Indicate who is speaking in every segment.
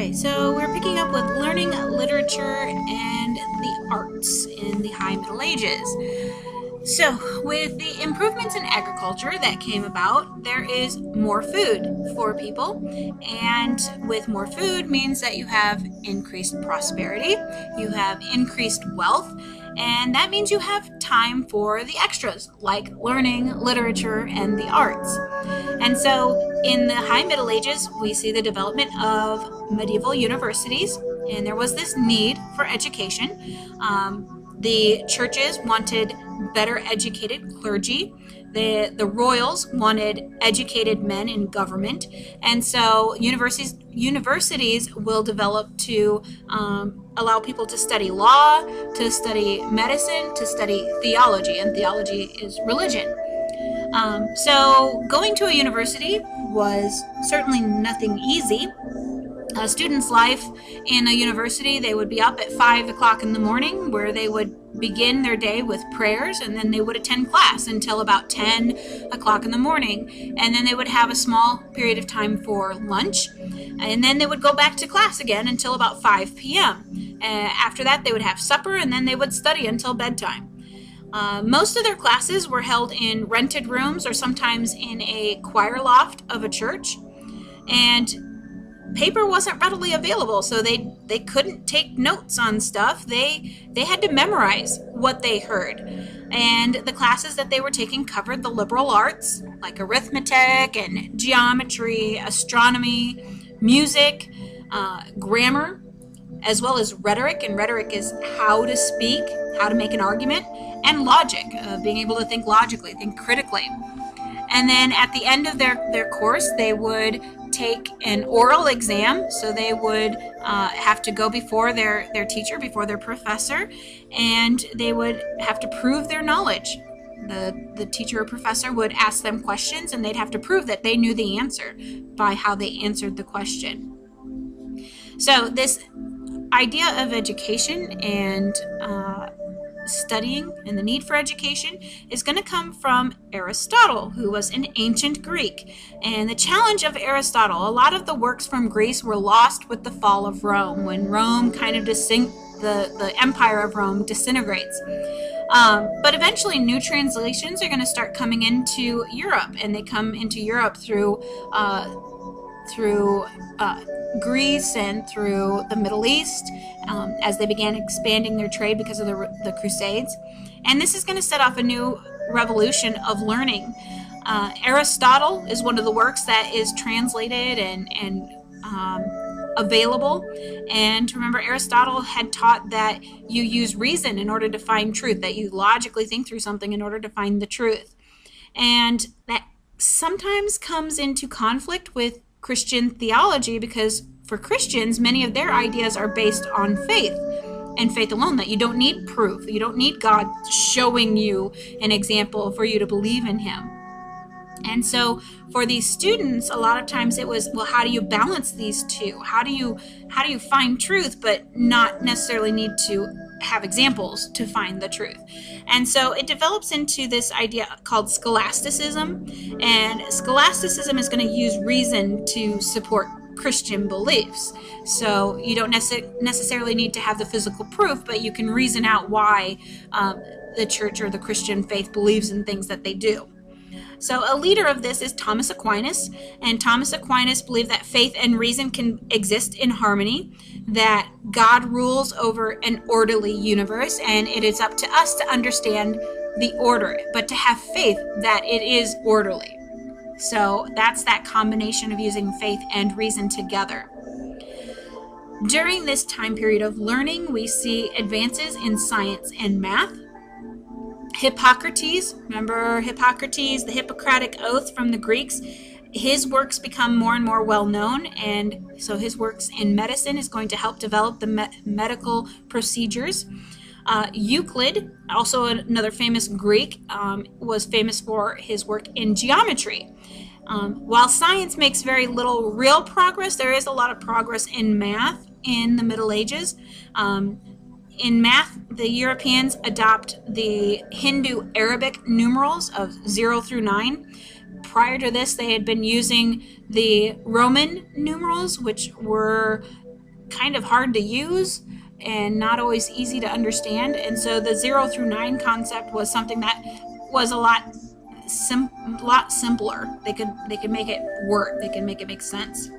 Speaker 1: Okay, so we're picking up with learning literature and the arts in the High Middle Ages. So, with the improvements in agriculture that came about, there is more food for people, and with more food means that you have increased prosperity, you have increased wealth, and that means you have time for the extras, like learning, literature, and the arts. And so, in the High Middle Ages, we see the development of medieval universities, and there was this need for education. The churches wanted better educated clergy. The royals wanted educated men in government, and so universities will develop to allow people to study law, to study medicine, to study theology, and theology is religion. So going to a university was certainly nothing easy. A student's life in a university, they would be up at 5 o'clock in the morning, where they would begin their day with prayers, and then they would attend class until about 10 o'clock in the morning, and then they would have a small period of time for lunch, and then they would go back to class again until about 5 p.m. After that, they would have supper, and then they would study until bedtime. Most of their classes were held in rented rooms or sometimes in a choir loft of a church, and paper wasn't readily available, so they couldn't take notes on stuff. They had to memorize what they heard. And the classes that they were taking covered the liberal arts, like arithmetic and geometry, astronomy, music, grammar, as well as rhetoric. And rhetoric is how to speak, how to make an argument, and logic, being able to think logically, think critically. And then at the end of their course, they would take an oral exam. So they would have to go before their teacher, before their professor, and they would have to prove their knowledge. The teacher or professor would ask them questions, and they'd have to prove that they knew the answer by how they answered the question. So this idea of education and studying and the need for education is going to come from Aristotle, who was an ancient Greek. And the challenge of Aristotle, a lot of the works from Greece were lost with the fall of Rome, when Rome kind of the empire of Rome disintegrates. But eventually new translations are going to start coming into Europe, and they come into Europe through Greece and through the Middle East, as they began expanding their trade because of the Crusades. And this is going to set off a new revolution of learning. Aristotle is one of the works that is translated and available. And remember, Aristotle had taught that you use reason in order to find truth, that you logically think through something in order to find the truth. And that sometimes comes into conflict with Christian theology, because for Christians, many of their ideas are based on faith and faith alone, that you don't need proof. You don't need God showing you an example for you to believe in him. And so for these students, a lot of times it was, well, how do you balance these two? How do you find truth but not necessarily need to have examples to find the truth? And so it develops into this idea called scholasticism, and scholasticism is going to use reason to support Christian beliefs. So you don't necessarily need to have the physical proof, but you can reason out why the church or the Christian faith believes in things that they do. So a leader of this is Thomas Aquinas, and Thomas Aquinas believed that faith and reason can exist in harmony, that God rules over an orderly universe, and it is up to us to understand the order, but to have faith that it is orderly. So that's that combination of using faith and reason together. During this time period of learning, we see advances in science and math. Hippocrates, remember Hippocrates, the Hippocratic Oath from the Greeks, his works become more and more well known, and so his works in medicine is going to help develop the medical procedures. Euclid, also another famous Greek, was famous for his work in geometry. While science makes very little real progress, there is a lot of progress in math in the Middle Ages. In math, the Europeans adopt the Hindu Arabic numerals of 0 through 9. Prior to this, they had been using the Roman numerals, which were kind of hard to use and not always easy to understand. And so the 0 through 9 concept was something that was a lot simpler. They could make it work. They can make it make sense.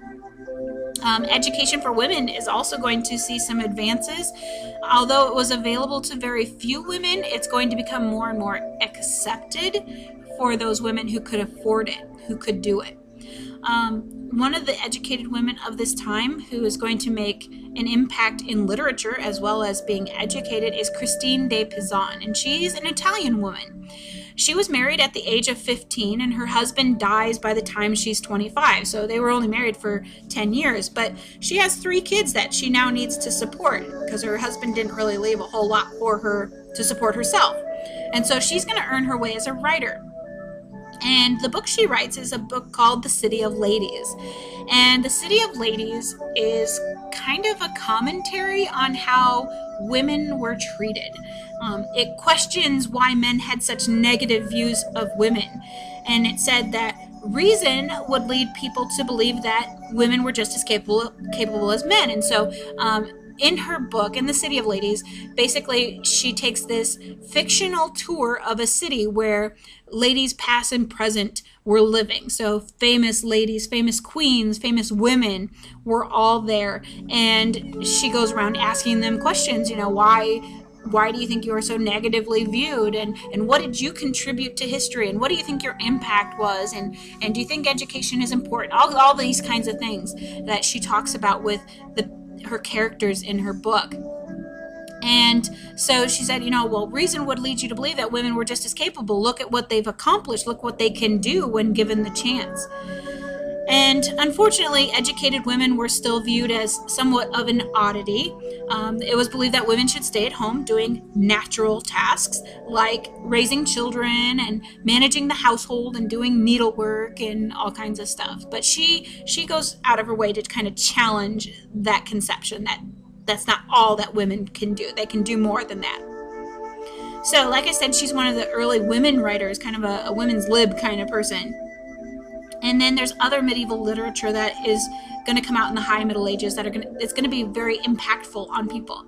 Speaker 1: Education for women is also going to see some advances. Although it was available to very few women, it's going to become more and more accepted for those women who could afford it, who could do it. One of the educated women of this time who is going to make an impact in literature as well as being educated is Christine de Pizan, and she's an Italian woman. She was married at the age of 15, and her husband dies by the time she's 25, so they were only married for 10 years, but she has 3 kids that she now needs to support because her husband didn't really leave a whole lot for her to support herself. And so she's going to earn her way as a writer. And the book she writes is a book called The City of Ladies. And The City of Ladies is kind of a commentary on how women were treated. It questions why men had such negative views of women. And it said that reason would lead people to believe that women were just as capable as men. And so in her book, in The City of Ladies, basically she takes this fictional tour of a city where ladies past and present were living. So famous ladies, famous queens, famous women were all there. And she goes around asking them questions, why do you think you are so negatively viewed? And what did you contribute to history? And what do you think your impact was? And do you think education is important? All these kinds of things that she talks about with her characters in her book. And so she said, reason would lead you to believe that women were just as capable. Look at what they've accomplished. Look what they can do when given the chance. And unfortunately, educated women were still viewed as somewhat of an oddity. It was believed that women should stay at home doing natural tasks like raising children and managing the household and doing needlework and all kinds of stuff. But she goes out of her way to kind of challenge that conception that that's not all that women can do. They can do more than that. So like I said, she's one of the early women writers, kind of a women's lib kind of person. And then there's other medieval literature that is going to come out in the High Middle Ages it's going to be very impactful on people.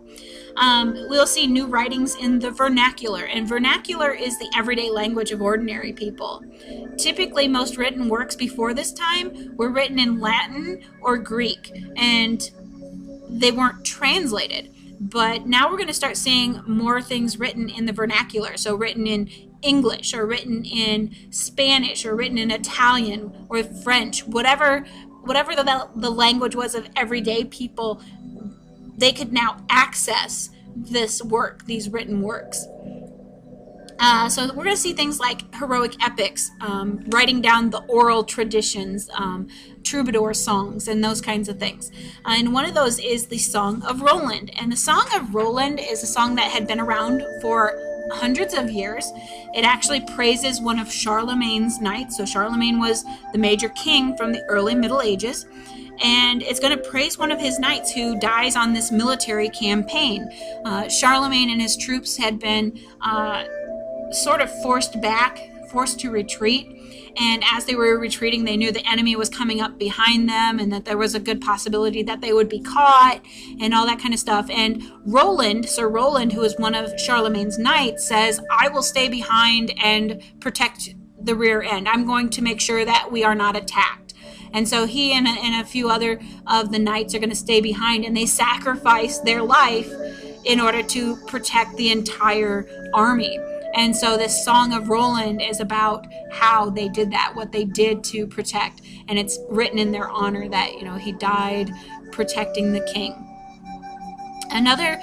Speaker 1: We'll see new writings in the vernacular, and vernacular is the everyday language of ordinary people. Typically, most written works before this time were written in Latin or Greek, and they weren't translated. But now we're going to start seeing more things written in the vernacular, so written in English or written in Spanish or written in Italian or French, whatever the language was of everyday people, they could now access this work, these written works. So we're going to see things like heroic epics, writing down the oral traditions, troubadour songs, and those kinds of things. And one of those is the Song of Roland. And the Song of Roland is a song that had been around for hundreds of years. It actually praises one of Charlemagne's knights. So Charlemagne was the major king from the early Middle Ages. And it's going to praise one of his knights who dies on this military campaign. Charlemagne and his troops had been sort of forced to retreat. And as they were retreating, they knew the enemy was coming up behind them and that there was a good possibility that they would be caught and all that kind of stuff. And Sir Roland, who is one of Charlemagne's knights, says, I will stay behind and protect the rear end. I'm going to make sure that we are not attacked. And so he and a few other of the knights are going to stay behind, and they sacrifice their life in order to protect the entire army. And so this Song of Roland is about how they did that, what they did to protect. And it's written in their honor that, he died protecting the king. Another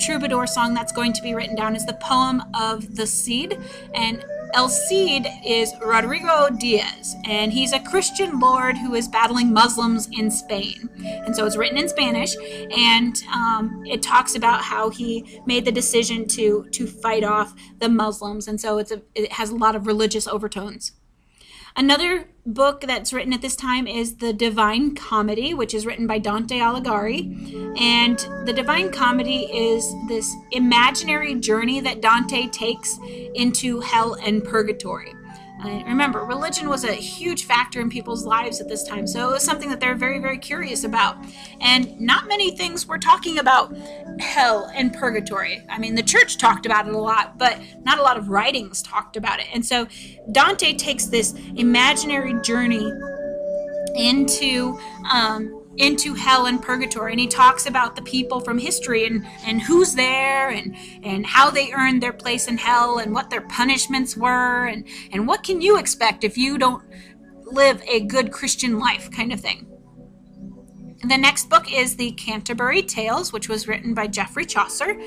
Speaker 1: troubadour song that's going to be written down is the Poem of the Cid. And El Cid is Rodrigo Diaz, and he's a Christian lord who is battling Muslims in Spain. And so it's written in Spanish, and it talks about how he made the decision to fight off the Muslims, and so it has a lot of religious overtones. Another book that's written at this time is The Divine Comedy, which is written by Dante Alighieri. And The Divine Comedy is this imaginary journey that Dante takes into hell and purgatory. Remember, religion was a huge factor in people's lives at this time, so it was something that they're very, very curious about. And not many things were talking about hell and purgatory. I mean, the church talked about it a lot, but not a lot of writings talked about it. And so Dante takes this imaginary journey into hell and purgatory, and he talks about the people from history and who's there and how they earned their place in hell and what their punishments were and what can you expect if you don't live a good Christian life, kind of thing. The next book is the Canterbury Tales, which was written by Geoffrey Chaucer,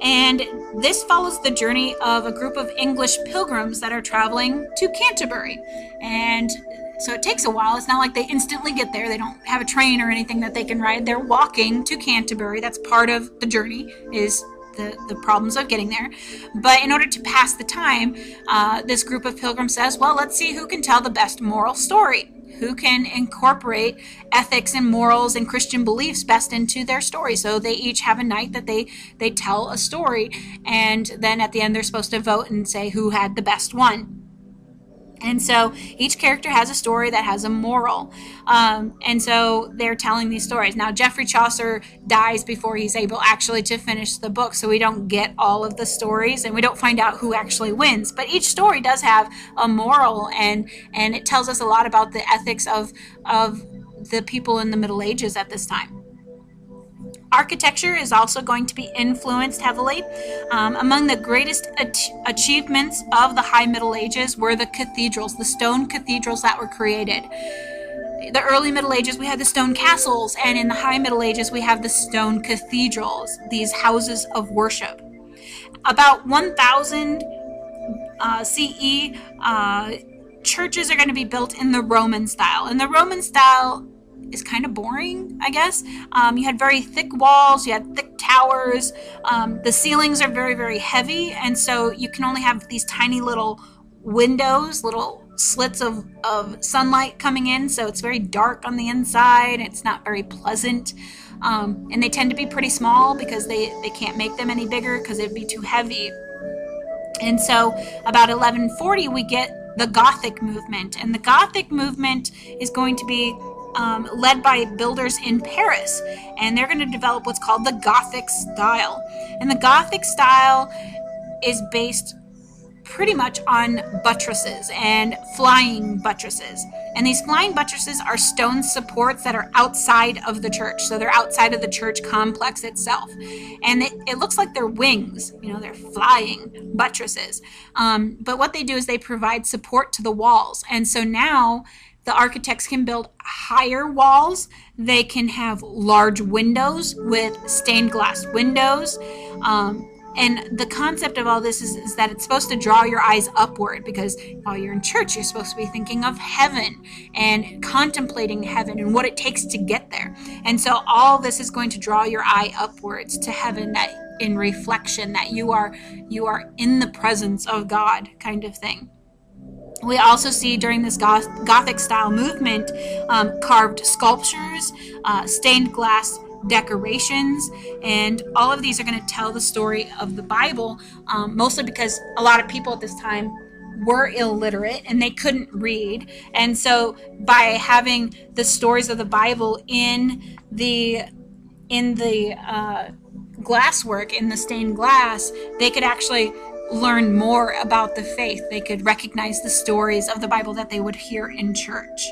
Speaker 1: and this follows the journey of a group of English pilgrims that are traveling to Canterbury. And so it takes a while. It's not like they instantly get there. They don't have a train or anything that they can ride. They're walking to Canterbury. That's part of the journey, is the problems of getting there. But in order to pass the time, this group of pilgrims says, well, let's see who can tell the best moral story. Who can incorporate ethics and morals and Christian beliefs best into their story. So they each have a night that they tell a story. And then at the end, they're supposed to vote and say who had the best one. And so each character has a story that has a moral. And so they're telling these stories. Now, Geoffrey Chaucer dies before he's able actually to finish the book, so we don't get all of the stories, and we don't find out who actually wins. But each story does have a moral, and it tells us a lot about the ethics of the people in the Middle Ages at this time. Architecture is also going to be influenced heavily. Among the greatest achievements of the High Middle Ages were the cathedrals, the stone cathedrals that were created. The early Middle Ages, we had the stone castles, and in the High Middle Ages, we have the stone cathedrals, these houses of worship. About 1000 CE, churches are going to be built in the Roman style. And the Roman style is kind of boring, I guess. You had very thick walls, you had thick towers, the ceilings are very, very heavy, and so you can only have these tiny little windows, little slits of sunlight coming in, so it's very dark on the inside, it's not very pleasant. And they tend to be pretty small because they can't make them any bigger because it'd be too heavy. And so about 1140 we get the Gothic movement, and the Gothic movement is going to be led by builders in Paris, and they're going to develop what's called the Gothic style. And the Gothic style is based pretty much on buttresses and flying buttresses. And these flying buttresses are stone supports that are outside of the church. So they're outside of the church complex itself. And it looks like they're wings, they're flying buttresses. But what they do is they provide support to the walls. And so now the architects can build higher walls. They can have large windows with stained glass windows. And the concept of all this is that it's supposed to draw your eyes upward, because while you're in church, you're supposed to be thinking of heaven and contemplating heaven and what it takes to get there. And so all this is going to draw your eye upwards to heaven, that in reflection, that you are in the presence of God, kind of thing. We also see during this Gothic style movement carved sculptures, stained glass decorations, and all of these are going to tell the story of the Bible, mostly because a lot of people at this time were illiterate and they couldn't read. And so by having the stories of the Bible in the glasswork, in the stained glass, they could actually learn more about the faith. They could recognize the stories of the Bible that they would hear in church.